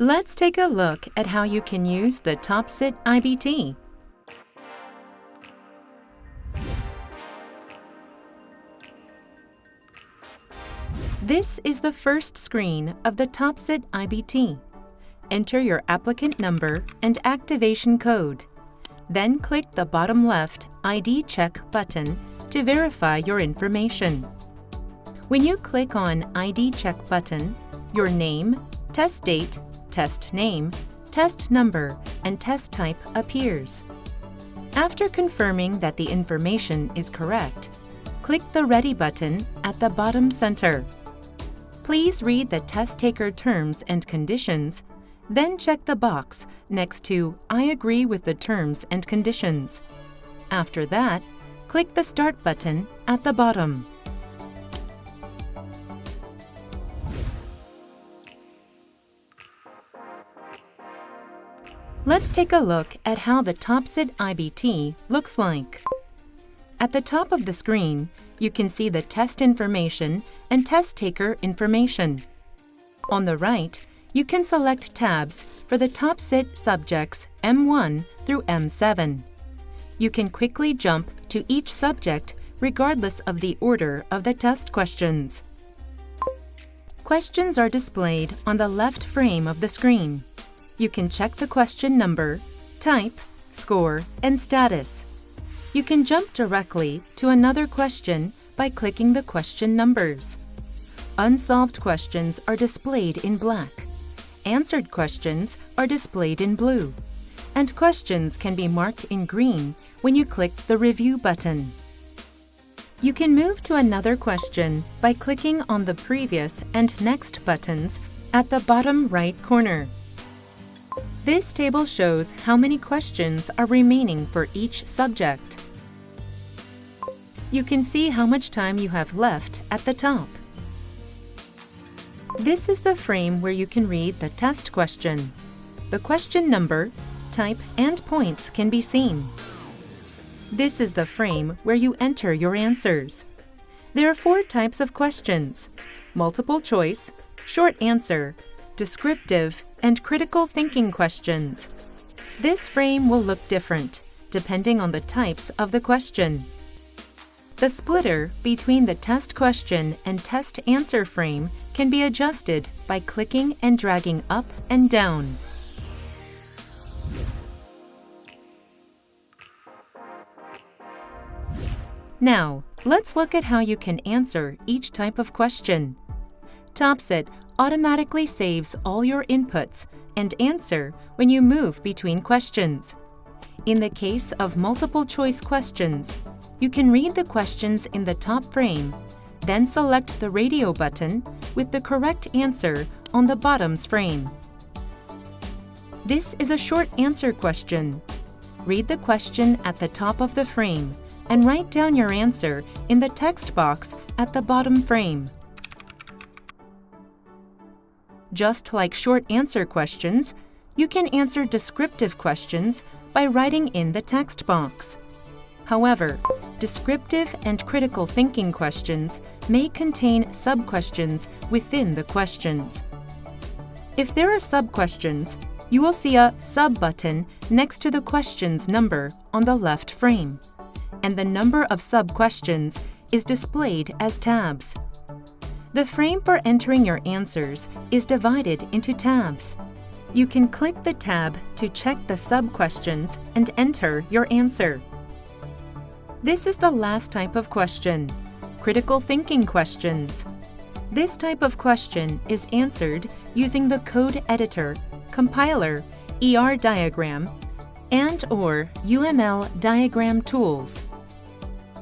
Let's take a look at how you can use the TOPCIT IBT. This is the first screen of the TOPCIT IBT. Enter your applicant number and activation code. Then click the bottom left ID check button to verify your information. When you click on ID check button, your name, test date, test name, test number, and test type appears. After confirming that the information is correct, click the Ready button at the bottom center. Please read the test taker terms and conditions, then check the box next to I agree with the terms and conditions. After that, click the Start button at the bottom. Let's take a look at how the TOPCIT IBT looks like. At the top of the screen, you can see the test information and test taker information. On the right, you can select tabs for the TOPCIT subjects M1 through M7. You can quickly jump to each subject regardless of the order of the test questions. Questions are displayed on the left frame of the screen. You can check the question number, type, score, and status. You can jump directly to another question by clicking the question numbers. Unsolved questions are displayed in black. Answered questions are displayed in blue. And questions can be marked in green when you click the Review button. You can move to another question by clicking on the Previous and Next buttons at the bottom right corner. This table shows how many questions are remaining for each subject. You can see how much time you have left at the top. This is the frame where you can read the test question. The question number, type, and points can be seen. This is the frame where you enter your answers. There are 4 types of questions: multiple choice, short answer, descriptive, and critical thinking questions. This frame will look different depending on the types of the question. The splitter between the test question and test answer frame can be adjusted by clicking and dragging up and down. Now, let's look at how you can answer each type of question. TOPCIT automatically saves all your inputs and answer when you move between questions. In the case of multiple choice questions, you can read the questions in the top frame, then select the radio button with the correct answer on the bottom's frame. This is a short answer question. Read the question at the top of the frame and write down your answer in the text box at the bottom frame. Just like short answer questions, you can answer descriptive questions by writing in the text box. However, descriptive and critical thinking questions may contain sub-questions within the questions. If there are sub-questions, you will see a Sub button next to the question's number on the left frame, and the number of sub-questions is displayed as tabs. The frame for entering your answers is divided into tabs. You can click the tab to check the sub-questions and enter your answer. This is the last type of question, critical thinking questions. This type of question is answered using the code editor, compiler, ER diagram, and/or UML diagram tools.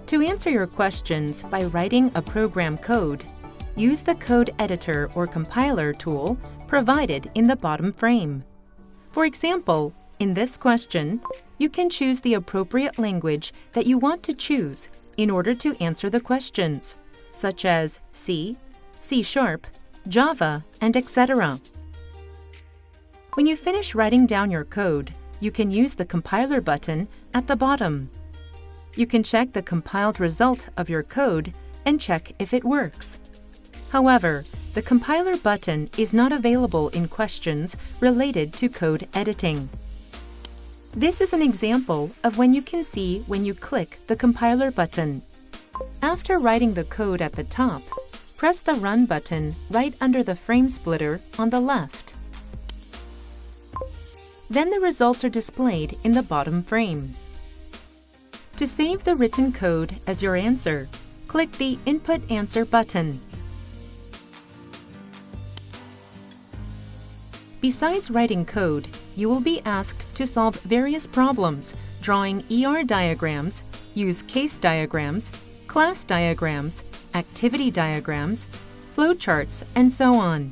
To answer your questions by writing a program code, use the code editor or compiler tool provided in the bottom frame. For example, in this question, you can choose the appropriate language that you want to choose in order to answer the questions, such as C, C#, Java, and etc. When you finish writing down your code, you can use the compiler button at the bottom. You can check the compiled result of your code and check if it works. However, the compiler button is not available in questions related to code editing. This is an example of when you can see when you click the compiler button. After writing the code at the top, press the Run button right under the frame splitter on the left. Then the results are displayed in the bottom frame. To save the written code as your answer, click the Input Answer button. Besides writing code, you will be asked to solve various problems, drawing ER diagrams, use case diagrams, class diagrams, activity diagrams, flowcharts, and so on.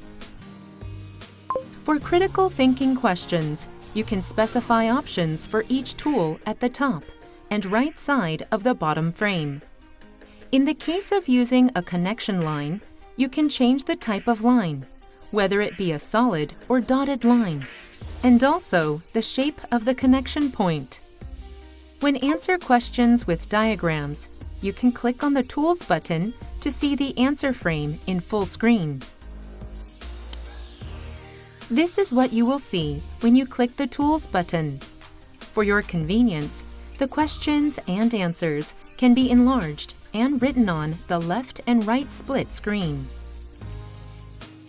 For critical thinking questions, you can specify options for each tool at the top and right side of the bottom frame. In the case of using a connection line, you can change the type of line, whether it be a solid or dotted line, and also the shape of the connection point. When answer questions with diagrams, you can click on the Tools button to see the answer frame in full screen. This is what you will see when you click the Tools button. For your convenience, the questions and answers can be enlarged and written on the left and right split screen.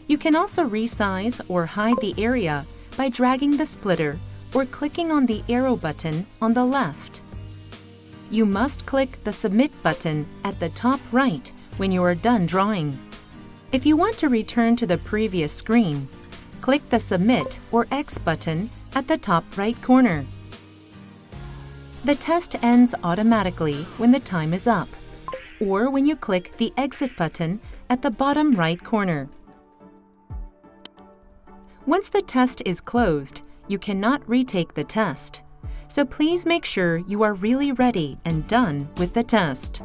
You can also resize or hide the area by dragging the splitter or clicking on the arrow button on the left. You must click the Submit button at the top right when you are done drawing. If you want to return to the previous screen, click the Submit or X button at the top right corner. The test ends automatically when the time is up, or when you click the Exit button at the bottom right corner. Once the test is closed, you cannot retake the test, so please make sure you are really ready and done with the test.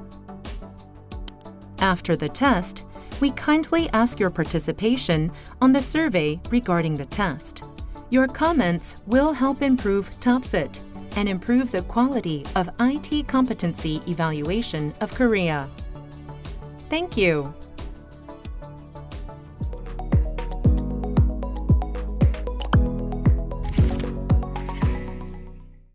After the test, we kindly ask your participation on the survey regarding the test. Your comments will help improve TOPCIT and improve the quality of IT competency evaluation of Korea. Thank you.